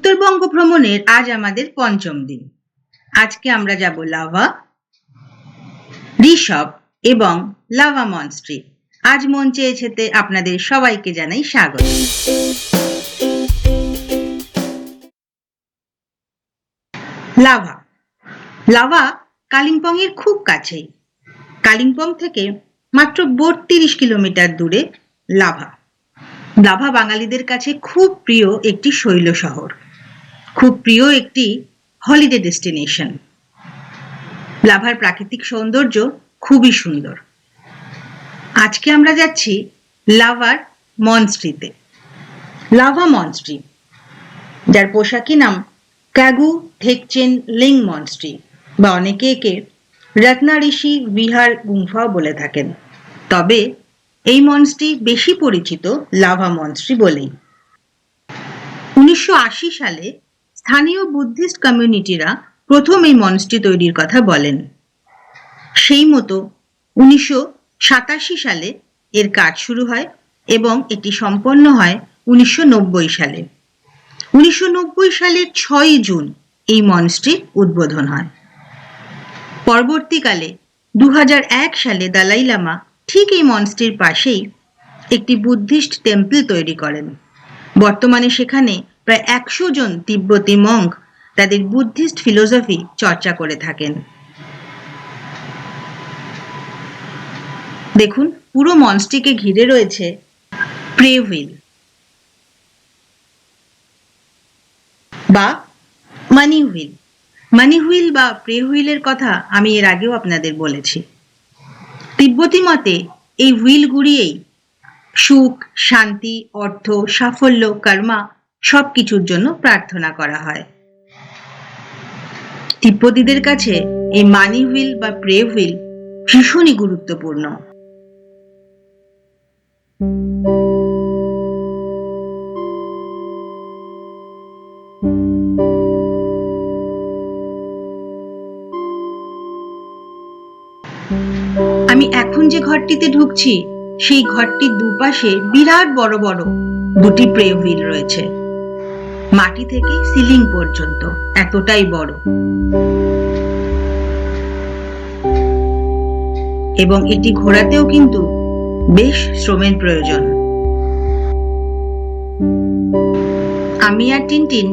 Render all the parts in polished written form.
উত্তরবঙ্গ ভ্রমণের আজ আমাদের পঞ্চম দিন। আজকে আমরা যাব লাভা, ঋষভ এবং লাভা মনস্ট্রি। আজ মন চেয়েছেতে আপনাদের সবাইকে জানাই স্বাগত। লাভা লাভা কালিম্পং এর খুব কাছেই। কালিম্পং থেকে মাত্র ৩২ কিলোমিটার দূরে লাভা। লাভা বাঙালিদের কাছে খুব প্রিয় একটি শৈল শহর, খুব প্রিয় একটি হলিডে ডেস্টিনেশন। লাভার প্রাকৃতিক সৌন্দর্য খুবই সুন্দর। আজকে আমরা যাচ্ছি লাভার মনস্ট্রিতে। লাভা মনস্ট্রি, যার পোশাকি নাম ক্যাগু থেকচেন লিং মনস্ট্রি, বা অনেকে একে রত্নাঋষি বিহার গুম্ফাও বলে থাকেন। তবে এই মনস্ট্রি বেশি পরিচিত লাভা মনস্ট্রি বলেই। 1980 সালে স্থানীয় বুদ্ধিস্ট কমিউনিটিরা প্রথম এই মনস্ট্রি তৈরির কথা বলেন। সেই মতো 1987 সালে এর কাজ শুরু হয় এবং এটি সম্পন্ন হয় 1990 সালে। 1990 সালের 6 জুন এই মনস্ট্রির উদ্বোধন হয়। পরবর্তীকালে 2001 সালে দালাই লামা ঠিক এই মনস্ট্রির পাশেই একটি বুদ্ধিস্ট টেম্পল তৈরি করেন। বর্তমানে সেখানে প্রায় 100 জন তিব্বতী মঙ্ক তাদের বুদ্ধিস্ট ফিলোসফি চর্চা করে থাকেন। দেখুন, পুরো মনস্ট্রিকে ঘিরে রয়েছে প্রে হুইল বা মানি হুইল। মানি হুইল বা প্রে হুইলের কথা আমি এর আগেও আপনাদের বলেছি। তিব্বতী মতে এই হুইল ঘুরিয়েই সুখ, শান্তি, অর্থ, সাফল্য, কর্মা সবকিছুর জন্য প্রার্থনা করা হয়। তিব্বতীদের কাছে এই মানি হুইল বা প্রে হুইল ভীষণই গুরুত্বপূর্ণ। আমি এখন যে ঘরটিতে ঢুকছি সেই ঘরটির দুপাশে বিরাট বড় বড় দুটি প্রে হুইল রয়েছে, মাটি থেকে সিলিং পর্যন্ত এতটাই বড়। এবং এটি ঘোরাতেও কিন্তু বেশ শ্রমের প্রয়োজন। আমি আর টিনটিন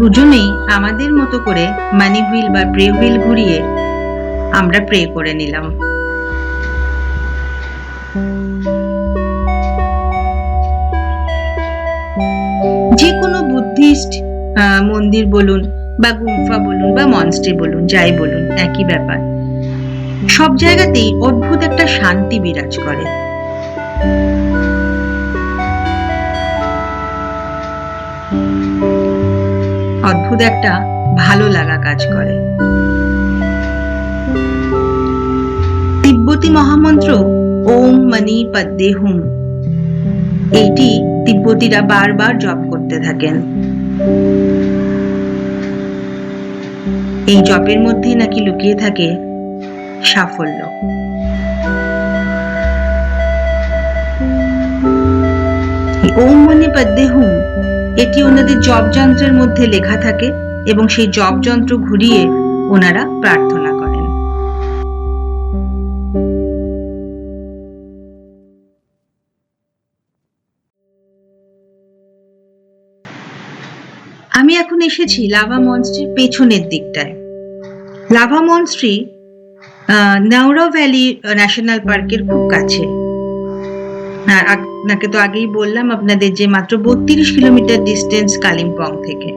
দুজনেই আমাদের মতো করে মানি হুইল বা প্রে হুইল ঘুরিয়ে আমরা প্রে করে নিলাম। যে কোনো বুদ্ধিস্ট মন্দির বলুন বা গুম্ফা বলুন বা মনস্ট্রি বলুন, যাই বলুন একই ব্যাপার। সব জায়গাতেই অদ্ভুত একটা শান্তি বিরাজ করে। অদ্ভুত একটা ভালো লাগা কাজ করে। তিব্বতী মহামন্ত্র ওম মনি পদ্মে হুম, এইটি তিব্বতীরা বারবার জপ করতে থাকেন। এই জপের মধ্যেই নাকি লুকিয়ে থাকে সাফল্য। ওম মনি পদ্মে হুম এটি ওনাদের জপ যন্ত্রের মধ্যে লেখা থাকে এবং সেই জপ যন্ত্র ঘুরিয়ে ওনারা প্রার্থনা করেন। আমি এখন এসেছি লাভা মনস্ট্রির পেছনের দিকটায়। লাভা মনস্ট্রি নাওরা ভ্যালি ন্যাশনাল পার্কের খুব কাছে। আপনাকে তো আগেই বললাম আপনাদের যে মাত্র 32 কিলোমিটার ডিস্টেন্স কালিম্পং থেকে।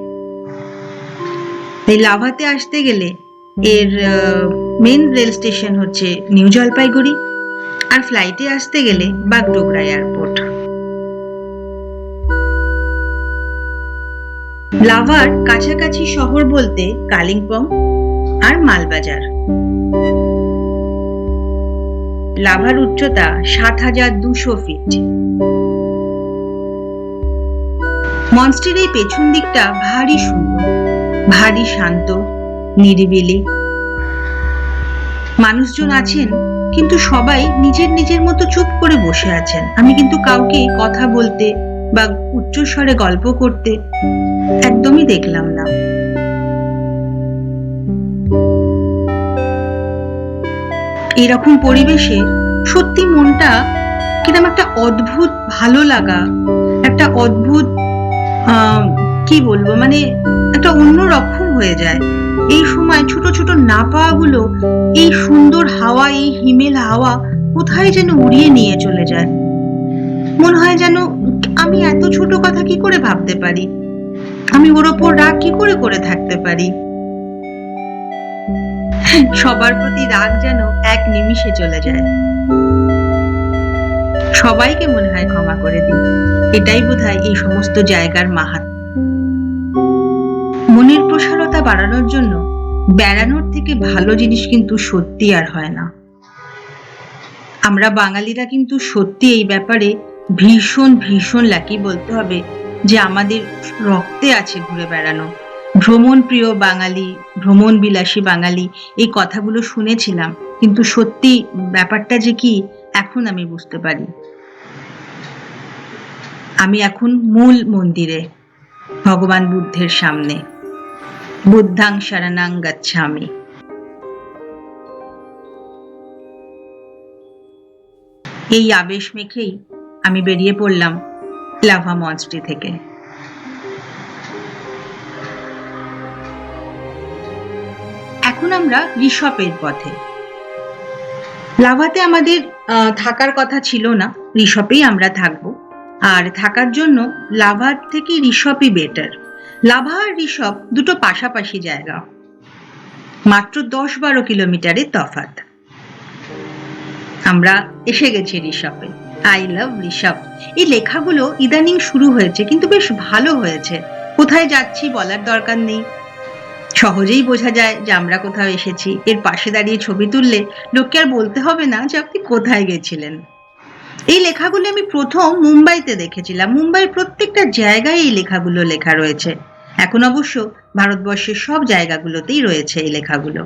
এই লাভাতে আসতে গেলে এর মেন রেল স্টেশন হচ্ছে নিউ জলপাইগুড়ি, আর ফ্লাইটে আসতে গেলে বাগডোগরা এয়ারপোর্ট। লাভার কাছাকাছি শহর বলতে কালিম্পং আর মালবাজার। লাভার উচ্চতা ৭,২০০ ফিট। মনস্ট্রির এই পেছন দিকটা ভারী সুন্দর, ভারী শান্ত, নিরিবিলি। মানুষজন আছেন কিন্তু সবাই নিজের নিজের মতো চুপ করে বসে আছেন। আমি কিন্তু কাউকে কথা বলতে বা উচ্চস্বরে গল্প করতে একদমই দেখলাম না। এরকম পরিবেশে সত্যি মনটা কিরকম একটা অদ্ভুত ভালো লাগা, একটা অদ্ভুত কি বলবো, মানে একটা অন্যরকম হয়ে যায়। এই সময় ছোট ছোট না পাওয়াগুলো এই সুন্দর হাওয়া, এই হিমেল হাওয়া কোথায় যেন উড়িয়ে নিয়ে চলে যায়। মনে হয় যেন আমি এত ছোট কথা কি করে ভাবতে পারি, আমি ওর ওপর রাগ কি করে করে থাকতে পারি। সবার প্রতি রাগ যেন এক নিমিষে চলে যায়, সবাইকে মনে হয় ক্ষমা করে দিই। এটাই বোধহয় এই সমস্ত জায়গার মাহাত্ম্য। মনের প্রসারতা বাড়ানোর জন্য বেড়ানোর থেকে ভালো জিনিস কিন্তু সত্যি আর হয় না। আমরা বাঙালিরা কিন্তু সত্যি এই ব্যাপারে ভীষণ ভীষণ লাকি বলতে হবে, যে আমাদের রক্তে আছে ঘুরে বেড়ানো। ভ্রমণ প্রিয় বাঙালি, ভ্রমণ বিলাসী বাঙালি, এই কথাগুলো শুনেছিলাম, কিন্তু সত্যি ব্যাপারটা যে কি এখন আমি বুঝতে পারি। আমি এখন মূল মন্দিরে, ভগবান বুদ্ধের সামনে। বুদ্ধাং শরণাং গচ্ছামি। এই আবেশ মেখেই আমি বেরিয়ে পড়লাম লাভা মঞ্চটি থেকে। এখন আমরা ঋষপের পথে। লাভাতে আমাদের থাকার কথা ছিল না, ঋষপেই আমরা থাকবো। আর থাকার জন্য লাভার থেকে ঋষপই বেটার। লাভা আর ঋষপ দুটো পাশাপাশি জায়গা, মাত্র 10-12 কিলোমিটারের তফাৎ। আমরা এসে গেছি ঋষপে। আই লাভ ঋষপ, এই লেখাগুলো ইদানিং শুরু হয়েছে, কিন্তু বেশ ভালো হয়েছে। কোথায় যাচ্ছি বলার দরকার নেই, সহজেই বোঝা যায় যে আমরা কোথাও এসেছি। এর পাশে দাঁড়িয়ে ছবি তুললে লোককে আর বলতে হবে না যে আপনি কোথায় গেছিলেন। এই লেখাগুলো আমি প্রথম মুম্বাইতে দেখেছিলাম। মুম্বাইয়ের প্রত্যেকটা জায়গায় এই লেখাগুলো লেখা রয়েছে। এখন অবশ্য ভারতবর্ষের সব জায়গাগুলোতেই রয়েছে এই লেখাগুলো।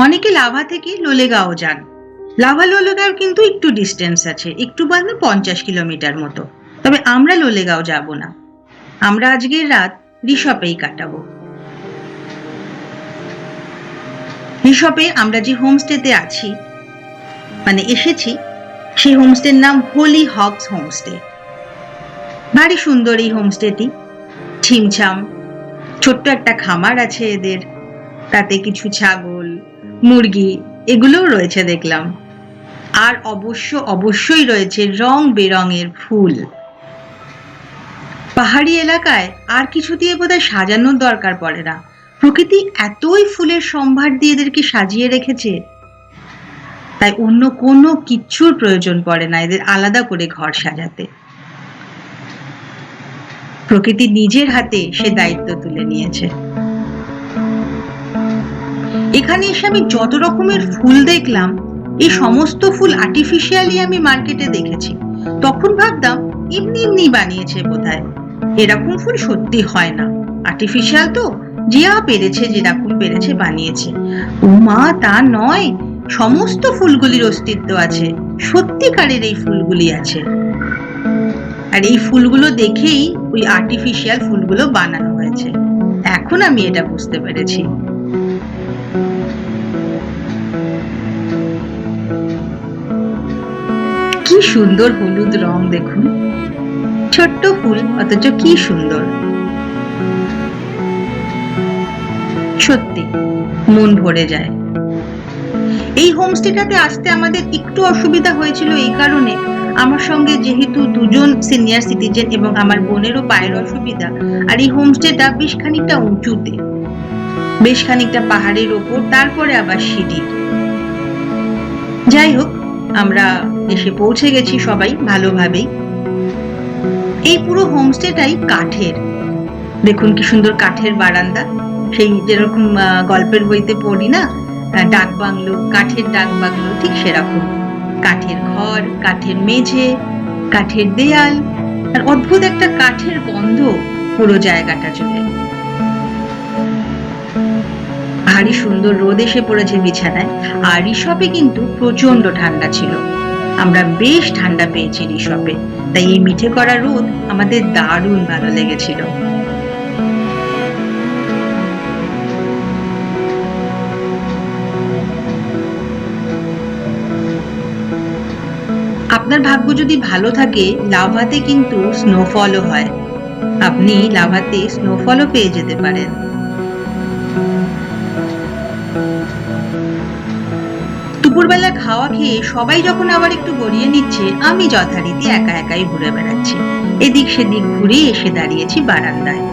অনেকে লাভা থেকে লোলেগাঁও যান। লাভা লোলেগাঁও কিন্তু একটু ডিস্টেন্স আছে, একটু বলতে 50 কিলোমিটার মতো। তবে আমরা লোলেগাঁও যাব না, আমরা আজকের রাত ঋষপেই কাটাবো। ঋষপে আমরা যে হোমস্টেতে আছি, মানে এসেছি, সেই হোমস্টের নাম হোলি হকস হোমস্টে। ভারী সুন্দর এই হোমস্টেটি, ছিমছাম। ছোট্ট একটা খামার আছে এদের, তাতে কিছু ছাগল, মুরগি এগুলোও রয়েছে দেখলাম। আর অবশ্যই রয়েছে রং বেরঙের ফুল। পাহাড়ি এলাকায় আর কিছু দিয়ে বোধহয় সাজানোর দরকার পড়ে না, প্রকৃতি এতই ফুলের সম্ভার দিয়ে এদেরকে সাজিয়ে রেখেছে, তাই অন্য কোনো কিচ্ছুর প্রয়োজন পড়ে না এদের আলাদা করে ঘর সাজাতে। প্রকৃতি নিজের হাতে সে দায়িত্ব তুলে নিয়েছে। এখানে এসে আমি যত রকমের ফুল দেখলাম, এই সমস্ত ফুল আর্টিফিশিয়ালি আমি মার্কেটে দেখেছি। তখন ভাবতাম এমনি এমনি বানিয়েছে বোধহয়, এরকম ফুল সত্যি হয় না, আর্টিফিশিয়াল তো, যা পেরেছে যেরকম পেরেছে বানিয়েছে। ও মা, তা নয়, সমস্ত ফুলগুলির অস্তিত্ব আছে, সত্যিকারের এই ফুলগুলি আছে। আর এই ফুলগুলো দেখেই ওই আর্টিফিশিয়াল ফুলগুলো বানানো হয়েছে। এখন আমি এটা বুঝতে পেরেছি। কি সুন্দর হলুদ রং দেখুন, ছোট্ট ফুল অথচ কি সুন্দর। সত্যি মন ভরে যায়। এই হোমস্টেটাতে আসতে আমাদের একটু অসুবিধা হয়েছিল এই কারণে, আমার সঙ্গে যেহেতু দুজন সিনিয়র সিটিজেন এবং আমার বোনেরও পায়ের অসুবিধা, আর এই হোমস্টেটা বেশ খানিকটা উঁচুতে, বেশ খানিকটা পাহাড়ের ওপর, তারপরে আবার সিঁড়ি। যাই হোক, আমরা এসে পৌঁছে গেছি সবাই ভালোভাবেই। এই পুরো হোমস্টেটাই কাঠের। দেখুন কি সুন্দর কাঠের বারান্দা, সেই যেরকম গল্পের বইতে পড়ি না, ডাক বাংলো, কাঠের ডাক বাংলো, ঠিক সেরকম। কাঠের ঘর, কাঠের মেঝে, কাঠের দেয়াল, আর অদ্ভুত একটা কাঠের গন্ধ পুরো জায়গাটা জুড়ে। ভারী সুন্দর রোদ এসে পড়েছে বিছানায়। আর ঋষপে কিন্তু প্রচন্ড ঠান্ডা ছিল, আমরা বেশ ঠান্ডা পেয়েছি ঋষপে। তাই এই মিঠে করা রোদ আমাদের দারুণ ভালো লেগেছিল। আপনার ভাগ্য যদি ভালো থাকে, লাভাতে কিন্তু স্নোফলও হয়। আপনি লাভাতে স্নোফলও পেয়ে যেতে পারেন। দুপুরবেলা খাওয়া খেয়ে সবাই যখন আবার একটু গড়িয়ে নিচ্ছে, আমি যথারীতি একা একাই ঘুরে বেড়াচ্ছি। এদিক সেদিক ঘুরে এসে দাঁড়িয়েছি বারান্দায়।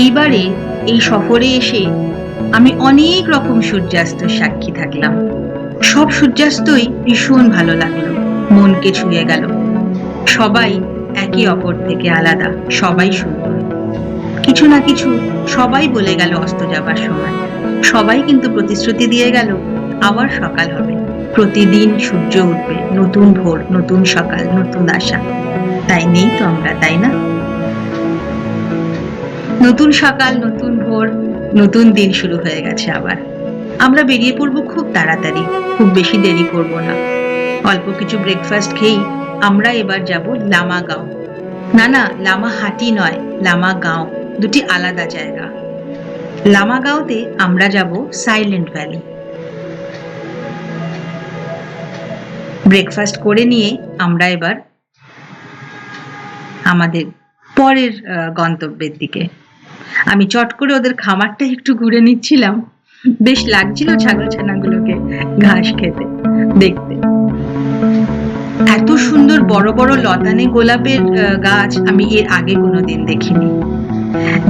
এইবারে এই সফরে এসে আমি অনেক রকম সূর্যাস্তের সাক্ষী থাকলাম। সব সূর্যাস্তই ভীষণ ভালো লাগলো, মনকে ছুঁয়ে গেল। সবাই একে অপর থেকে আলাদা, সবাই সুন্দর। কিছু না কিছু সবাই বলে গেল অস্ত যাবার সময়। সবাই কিন্তু প্রতিশ্রুতি দিয়ে গেল আবার সকাল হবে, প্রতিদিন সূর্য উঠবে, নতুন ভোর, নতুন সকাল, নতুন আশা। তাই নেই তো আমরা, তাই না? নতুন সকাল, নতুন ভোর, নতুন দিন শুরু হয়ে গেছে আবার। আমরা বেরিয়ে পড়বো খুব তাড়াতাড়ি, খুব বেশি দেরি করব না। অল্প কিছু ব্রেকফাস্ট খেয়েই আমরা এবার যাব লামা গাঁও। না না, লামা হাটি নয়, লামা গাঁও, দুটি আলাদা জায়গা। লামা গাঁওতে আমরা যাব সাইলেন্ট ভ্যালি। ব্রেকফাস্ট করে নিয়ে আমরা এবার আমাদের পরের গন্তব্যের দিকে। আমি চট করে ওদের খামারটা একটু ঘুরে নিচ্ছিলাম। বেশ লাগছিল ছাগল ছানাগুলোকে ঘাস খেতে, দেখতে। এত সুন্দর বড় বড় লতানে গোলাপের গাছ আমি এর আগে কোনোদিন দেখিনি।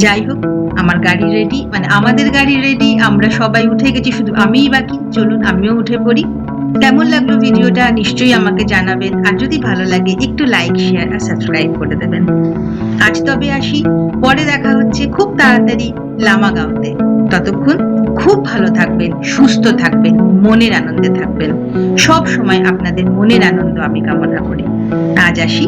যাই হোক, আমার গাড়ি রেডি, মানে আমাদের গাড়ি রেডি, আমরা সবাই উঠে গেছি, শুধু আমিই বাকি। চলুন আমিও উঠে পড়ি। কেমন লাগলো ভিডিওটা নিশ্চয়ই আমাকে জানাবেন, আর যদি ভালো লাগে একটু লাইক, শেয়ার আর সাবস্ক্রাইব করে দেবেন। আজ তবে আসি, পরে দেখা হচ্ছে খুব তাড়াতাড়ি লামা গাঁওতে। ততক্ষণ খুব ভালো থাকবেন, সুস্থ থাকবেন, মনের আনন্দে থাকবেন। সব সময় আপনাদের মনের আনন্দ আমি কামনা করি। আজ আসি।